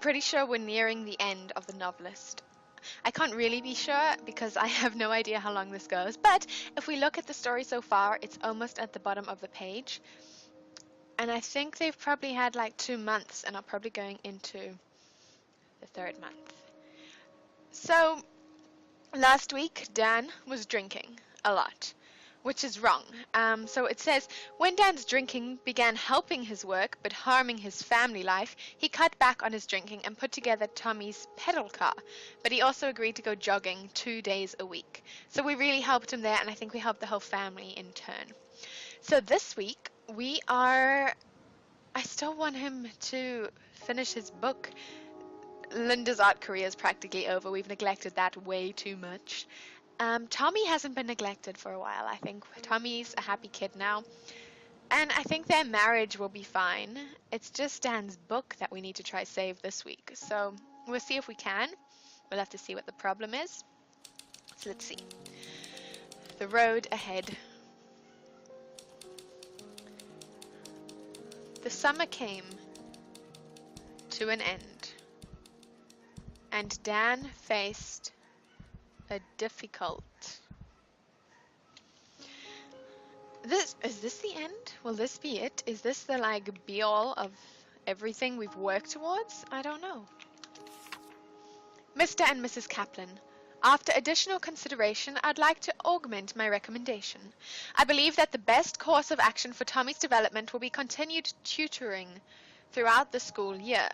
pretty sure we're nearing the end of the Novelist. I can't really be sure because I have no idea how long this goes, but if we look at the story so far, it's almost at the bottom of the page. And I think they've probably had like 2 months and are probably going into the 3rd month. So last week, Dan was drinking a lot, which is wrong. So it says, when Dan's drinking began helping his work but harming his family life, he cut back on his drinking and put together Tommy's pedal car. But he also agreed to go jogging 2 days a week. So we really helped him there, and I think we helped the whole family in turn. So this week, I still want him to finish his book. Linda's art career is practically over. We've neglected that way too much. Tommy hasn't been neglected for a while. I think Tommy's a happy kid now. And I think their marriage will be fine. It's just Dan's book that we need to try save this week. So we'll see if we can. We'll have to see what the problem is. So let's see. The road ahead. The summer came to an end. And Dan faced a difficult... Is this the end? Will this be it? Is this the like be-all of everything we've worked towards? I don't know. Mr. and Mrs. Kaplan, after additional consideration, I'd like to augment my recommendation. I believe that the best course of action for Tommy's development will be continued tutoring throughout the school year.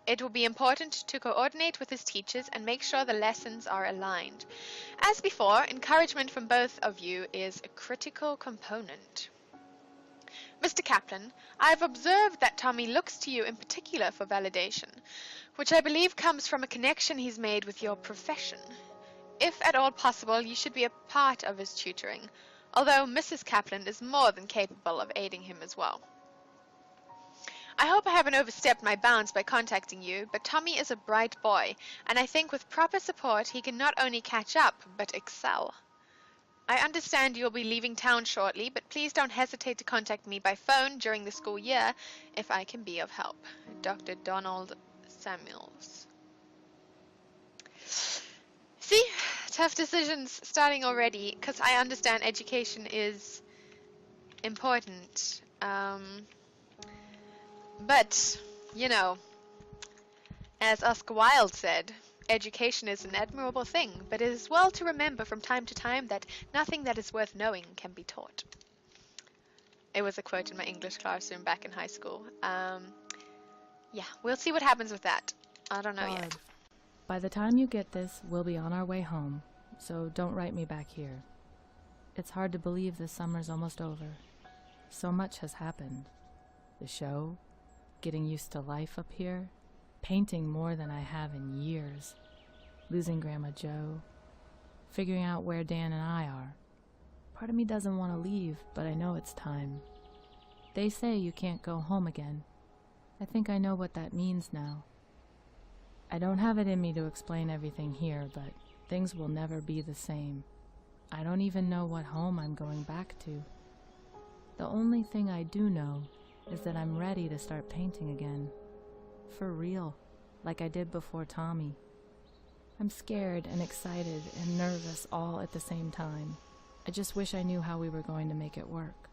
It will be important to coordinate with his teachers and make sure the lessons are aligned. As before, encouragement from both of you is a critical component. Mr. Kaplan, I have observed that Tommy looks to you in particular for validation, which I believe comes from a connection he's made with your profession. If at all possible, you should be a part of his tutoring, although Mrs. Kaplan is more than capable of aiding him as well. I hope I haven't overstepped my bounds by contacting you, but Tommy is a bright boy, and I think with proper support he can not only catch up, but excel. I understand you'll be leaving town shortly, but please don't hesitate to contact me by phone during the school year if I can be of help. Dr. Donald Samuels. See, tough decisions starting already, because I understand education is important. But, you know, as Oscar Wilde said, education is an admirable thing, but it is well to remember from time to time that nothing that is worth knowing can be taught. It was a quote in my English classroom back in high school. Yeah, we'll see what happens with that. I don't know yet. By the time you get this, we'll be on our way home, so don't write me back here. It's hard to believe this summer's almost over. So much has happened. The show, getting used to life up here, painting more than I have in years, losing Grandma Jo, figuring out where Dan and I are. Part of me doesn't want to leave, but I know it's time. They say you can't go home again. I think I know what that means now. I don't have it in me to explain everything here, but things will never be the same. I don't even know what home I'm going back to. The only thing I do know is that I'm ready to start painting again. For real, like I did before Tommy. I'm scared and excited and nervous all at the same time. I just wish I knew how we were going to make it work.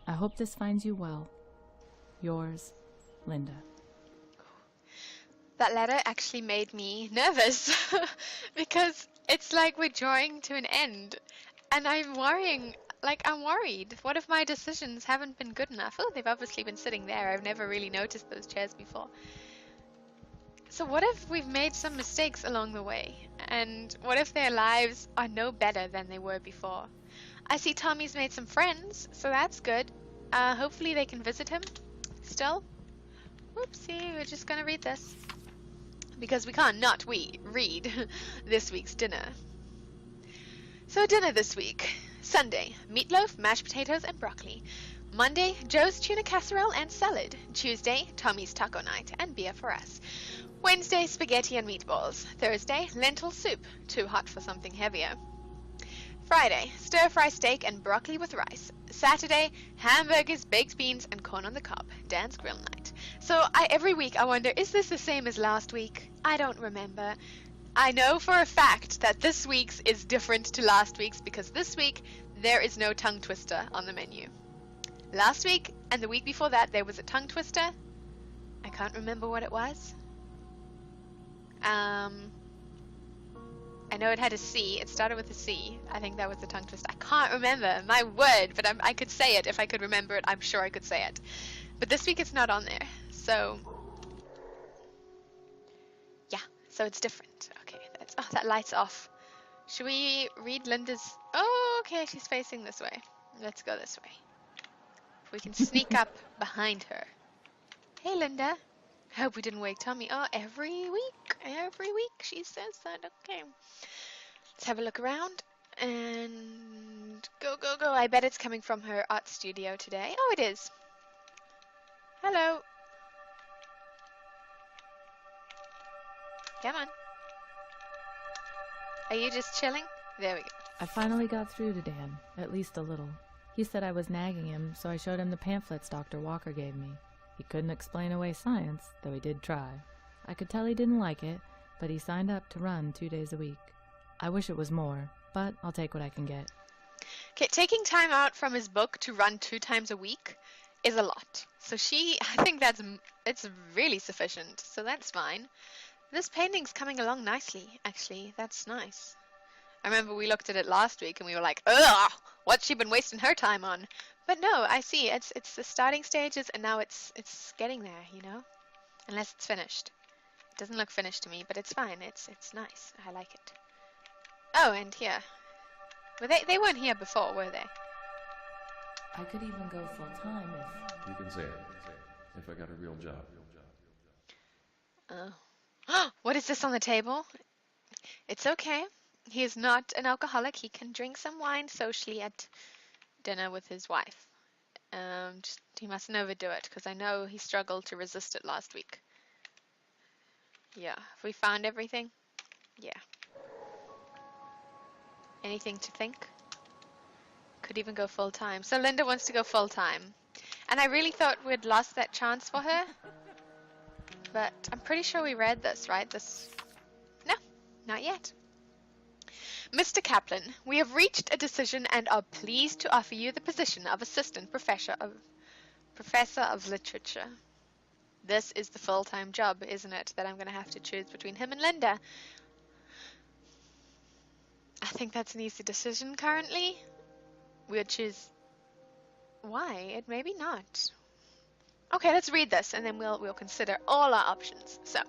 I hope this finds you well. Yours, Linda. That letter actually made me nervous because it's like we're drawing to an end, and I'm worrying. I'm worried. What if my decisions haven't been good enough? Oh, they've obviously been sitting there. I've never really noticed those chairs before. So what if we've made some mistakes along the way? And what if their lives are no better than they were before? I see Tommy's made some friends, so that's good. Hopefully they can visit him still. Whoopsie, we're just gonna read this. Because we can't not read this week's dinner. So dinner this week. Sunday, meatloaf, mashed potatoes, and broccoli. Monday, Joe's tuna casserole and salad. Tuesday, Tommy's taco night and beer for us. Wednesday, spaghetti and meatballs. Thursday, lentil soup. Too hot for something heavier. Friday, stir-fry steak and broccoli with rice. Saturday, hamburgers, baked beans, and corn on the cob. Dan's grill night. So every week I wonder, is this the same as last week? I don't remember. I know for a fact that this week's is different to last week's because this week there is no tongue twister on the menu. Last week and the week before that there was a tongue twister. I can't remember what it was. I know it had a C. It started with a C. I think that was the tongue twister. I can't remember. My word, but I could say it. If I could remember it, I'm sure I could say it. But this week it's not on there. So, yeah. So it's different. Okay. That light's off. Should we read Linda's... Oh, okay. She's facing this way. Let's go this way. If we can sneak up behind her. Hey, Linda. I hope we didn't wake Tommy. Oh, every week she says that. Okay. Let's have a look around. And go, go, go. I bet it's coming from her art studio today. Oh, it is. Hello. Come on. Are you just chilling? There we go. I finally got through to Dan, at least a little. He said I was nagging him, so I showed him the pamphlets Dr. Walker gave me. He couldn't explain away science, though he did try. I could tell he didn't like it, but he signed up to run 2 days a week. I wish it was more, but I'll take what I can get. Okay, taking time out from his book to run 2 times a week is a lot. So I think it's really sufficient, so that's fine. This painting's coming along nicely, actually. That's nice. I remember we looked at it last week and we were like, ugh, what's she been wasting her time on? But no, I see. It's the starting stages and now it's getting there, you know? Unless it's finished. It doesn't look finished to me, but it's fine. It's nice. I like it. Oh, and here. Well, they weren't here before, were they? I could even go full time if... You can say it. If I got a real job. Oh. What is this on the table? It's okay. He is not an alcoholic. He can drink some wine socially at dinner with his wife. He mustn't overdo it, because I know he struggled to resist it last week. Yeah. Have we found everything? Yeah. Anything to think? Could even go full time. So Linda wants to go full time. And I really thought we'd lost that chance for her. But I'm pretty sure we read this, right? No, not yet. Mr. Kaplan, we have reached a decision and are pleased to offer you the position of Assistant Professor of Literature. This is the full-time job, isn't it, that I'm going to have to choose between him and Linda? I think that's an easy decision currently. We'll choose... Why? Maybe not. Okay, let's read this and then we'll consider all our options. So,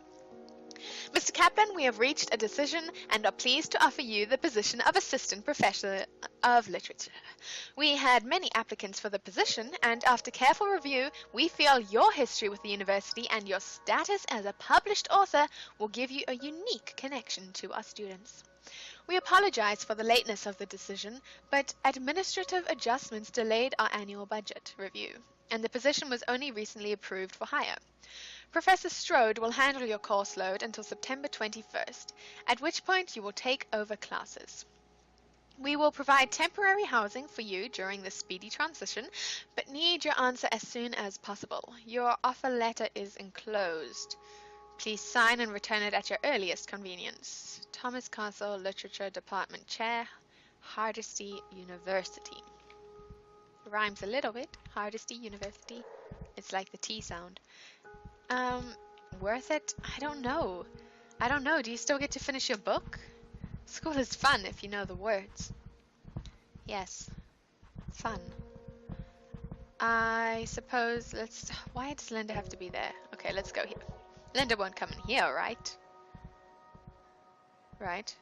Mr. Kaplan, we have reached a decision and are pleased to offer you the position of Assistant Professor of Literature. We had many applicants for the position, and after careful review, we feel your history with the university and your status as a published author will give you a unique connection to our students. We apologize for the lateness of the decision, but administrative adjustments delayed our annual budget review, and the position was only recently approved for hire. Professor Strode will handle your course load until September 21st, at which point you will take over classes. We will provide temporary housing for you during the speedy transition, but need your answer as soon as possible. Your offer letter is enclosed. Please sign and return it at your earliest convenience. Thomas Castle, Literature Department Chair, Hardesty University. Rhymes a little bit. Hardesty University. It's like the T sound. Worth it? I don't know. Do you still get to finish your book? School is fun if you know the words. Yes. Fun. I suppose why does Linda have to be there? Okay, let's go here. Linda won't come in here, right? Right.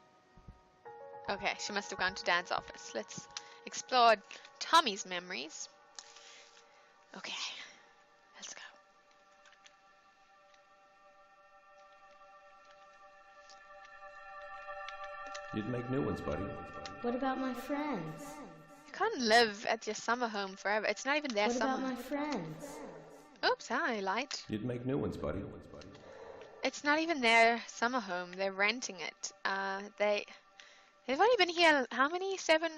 Okay, she must have gone to Dan's office. Let's explore Tommy's memories. Okay, let's go. You'd make new ones, buddy. What about my friends? You can't live at your summer home forever. It's not even their What summer. about my friends? Oops, hi, light. You'd make new ones, buddy. It's not even their summer home. They're renting it. They've only been here, how many? 7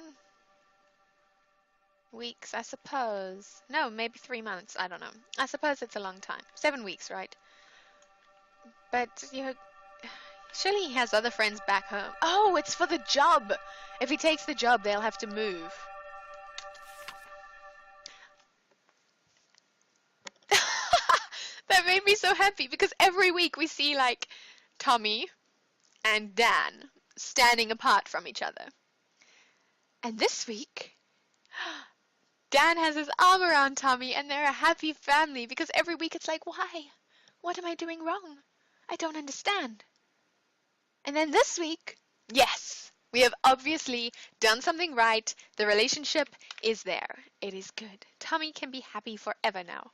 weeks, I suppose. No, maybe 3 months. I don't know. I suppose it's a long time. 7 weeks, right? But, surely he has other friends back home. Oh, it's for the job. If he takes the job, they'll have to move. That made me so happy because every week we see like Tommy and Dan standing apart from each other. And this week, Dan has his arm around Tommy and they're a happy family because every week it's like, why? What am I doing wrong? I don't understand. And then this week, yes, we have obviously done something right. The relationship is there. It is good. Tommy can be happy forever now.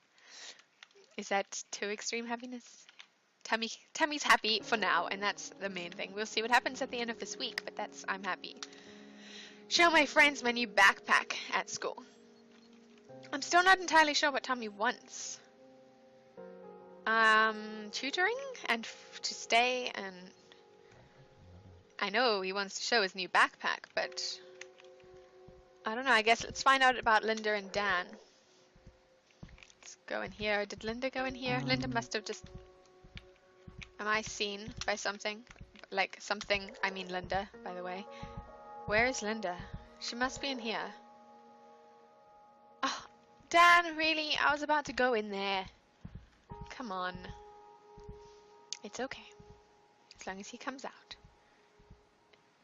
Is that too extreme happiness? Tammy's happy for now, and that's the main thing. We'll see what happens at the end of this week, but I'm happy. Show my friends my new backpack at school. I'm still not entirely sure what Tommy wants. Tutoring and to stay, and I know he wants to show his new backpack, but I don't know. I guess let's find out about Linda and Dan. Let's go in here. Did Linda go in here? Linda must have just... Am I seen by something? Like something, I mean Linda, by the way. Where is Linda? She must be in here. Oh, Dan, really? I was about to go in there. Come on. It's okay. As long as he comes out.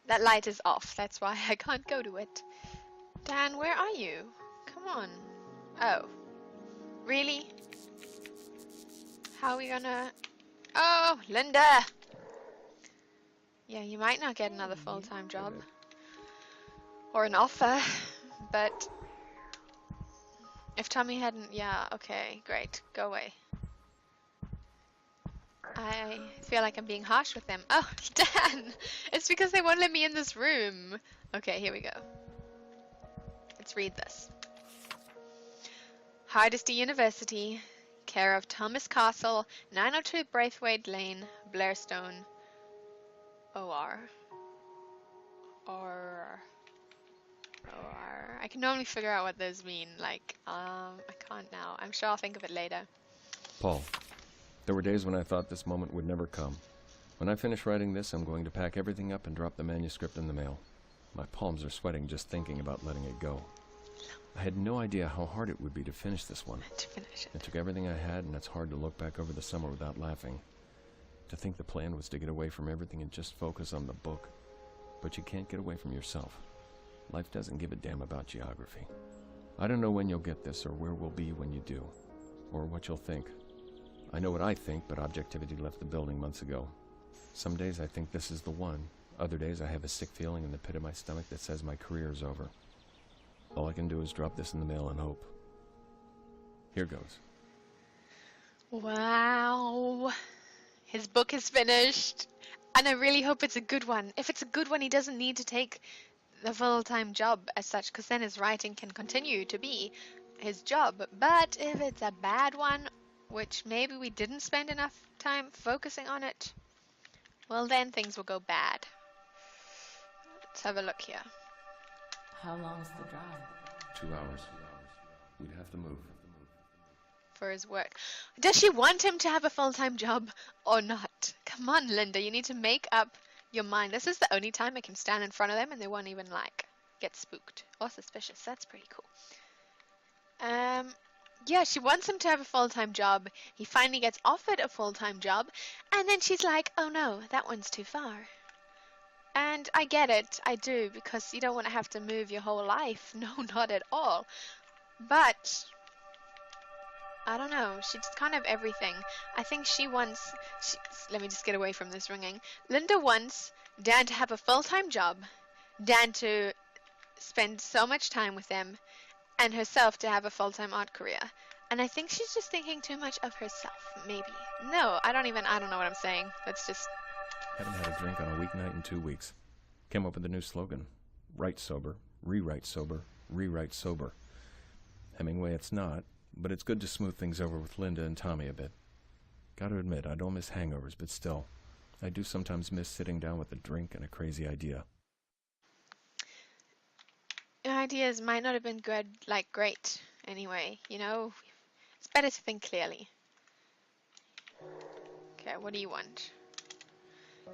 That light is off. That's why I can't go to it. Dan, where are you? Come on. Oh. Really? How are we gonna... Oh, Linda! Yeah, you might not get another full-time job. Or an offer. But... if Tommy hadn't... Yeah, okay, great. Go away. I feel like I'm being harsh with them. Oh, Dan! It's because they won't let me in this room. Okay, here we go. Let's read this. Hardesty University, care of Thomas Castle, 902 Braithwaite Lane, Blairstone, OR. I can only figure out what those mean. Like, I can't now. I'm sure I'll think of it later. Paul, there were days when I thought this moment would never come. When I finish writing this, I'm going to pack everything up and drop the manuscript in the mail. My palms are sweating just thinking about letting it go. I had no idea how hard it would be to finish this one. It took everything I had, and it's hard to look back over the summer without laughing. To think the plan was to get away from everything and just focus on the book. But you can't get away from yourself. Life doesn't give a damn about geography. I don't know when you'll get this, or where we'll be when you do, or what you'll think. I know what I think, but objectivity left the building months ago. Some days I think this is the one. Other days I have a sick feeling in the pit of my stomach that says my career is over. All I can do is drop this in the mail and hope. Here goes. Wow. His book is finished. And I really hope it's a good one. If it's a good one, he doesn't need to take the full-time job as such, because then his writing can continue to be his job. But if it's a bad one, which maybe we didn't spend enough time focusing on it, well then things will go bad. Let's have a look here. How long's the drive? 2 hours. We'd have to move. For his work. Does she want him to have a full-time job or not? Come on, Linda, you need to make up your mind. This is the only time I can stand in front of them and they won't even like get spooked or suspicious. That's pretty cool. Yeah, she wants him to have a full-time job. He finally gets offered a full-time job and then she's like, oh no, that one's too far. And I get it, I do, because you don't want to have to move your whole life. No, not at all. But I don't know, she just can't have everything. I think she wants... let me just get away from this ringing. Linda wants Dan to have a full-time job, Dan to spend so much time with them, and herself to have a full-time art career. And I think she's just thinking too much of herself, maybe. No, I don't know what I'm saying. That's just... Haven't had a drink on a weeknight in 2 weeks. Came up with a new slogan. Write sober, rewrite sober, rewrite sober. Hemingway it's not, but it's good to smooth things over with Linda and Tommy a bit. Gotta admit, I don't miss hangovers, but still, I do sometimes miss sitting down with a drink and a crazy idea. ideas might not have been good, like great anyway, you know? It's better to think clearly. Okay, what do you want?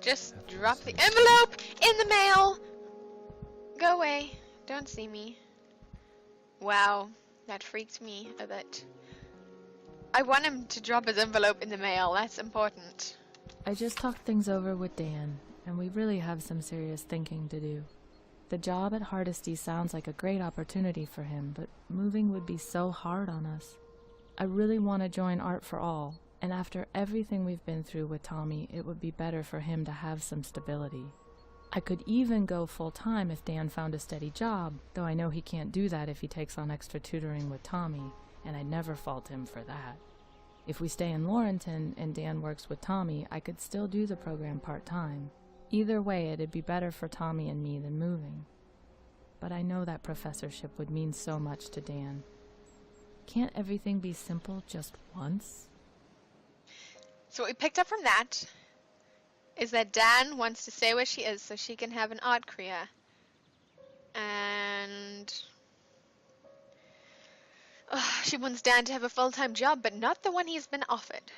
Just drop the envelope in the mail! Go away. Don't see me. Wow, that freaked me a bit. I want him to drop his envelope in the mail. That's important. I just talked things over with Dan, and we really have some serious thinking to do. The job at Hardesty sounds like a great opportunity for him, but moving would be so hard on us. I really want to join Art for All, and after everything we've been through with Tommy, it would be better for him to have some stability. I could even go full-time if Dan found a steady job, though I know he can't do that if he takes on extra tutoring with Tommy, and I'd never fault him for that. If we stay in Laurenton and Dan works with Tommy, I could still do the program part-time. Either way, it'd be better for Tommy and me than moving. But I know that professorship would mean so much to Dan. Can't everything be simple just once? So what we picked up from that is that Dan wants to stay where she is so she can have an art career. And she wants Dan to have a full-time job, but not the one he's been offered.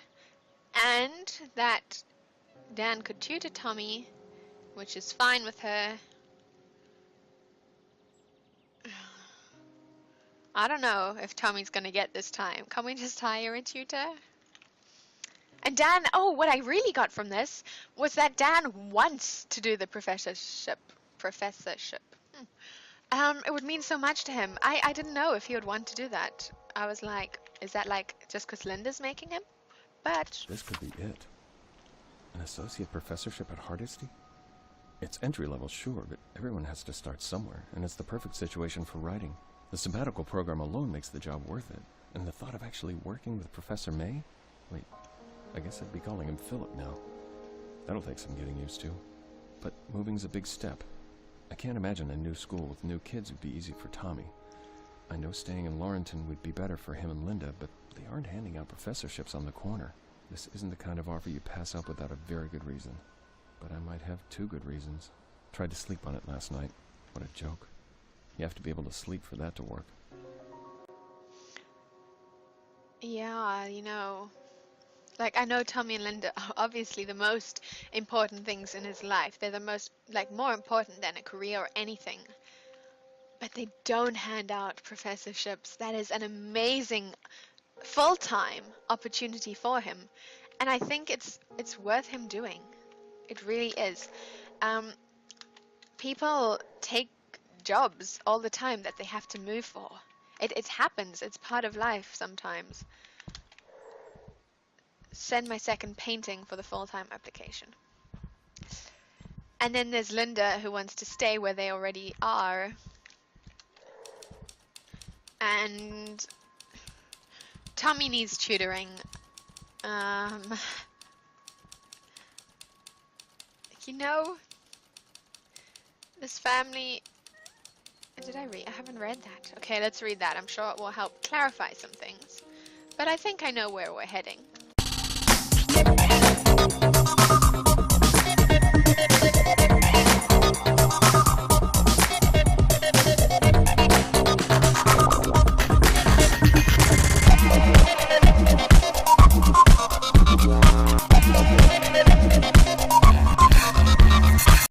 And that Dan could tutor Tommy, which is fine with her. I don't know if Tommy's gonna get this time. Can we just hire a tutor? And Dan, oh, what I really got from this was that Dan wants to do the professorship. It would mean so much to him. I didn't know if he would want to do that. I was like, is that like just because Linda's making him? But This could be it. An associate professorship at Hardesty? It's entry level, sure, but everyone has to start somewhere, and it's the perfect situation for writing. The sabbatical program alone makes the job worth it. And the thought of actually working with Professor May? Wait, I guess I'd be calling him Philip now. That'll take some getting used to. But moving's a big step. I can't imagine a new school with new kids would be easy for Tommy. I know staying in Laurenton would be better for him and Linda, but they aren't handing out professorships on the corner. This isn't the kind of offer you pass up without a very good reason. But I might have 2 good reasons. Tried to sleep on it last night. What a joke. You have to be able to sleep for that to work. yeah, you know, like I know Tommy and Linda are obviously the most important things in his life. They're the most, like, more important than a career or anything. But they don't hand out professorships. That is an amazing full-time opportunity for him. And I think it's worth him doing. It really is. People take jobs all the time that they have to move for. It happens. It's part of life sometimes. Send my second painting for the full-time application. And then there's Linda, who wants to stay where they already are. And Tommy needs tutoring. You know, this family... Did I read? I haven't read that. Okay, let's read that. I'm sure it will help clarify some things. But I think I know where we're heading.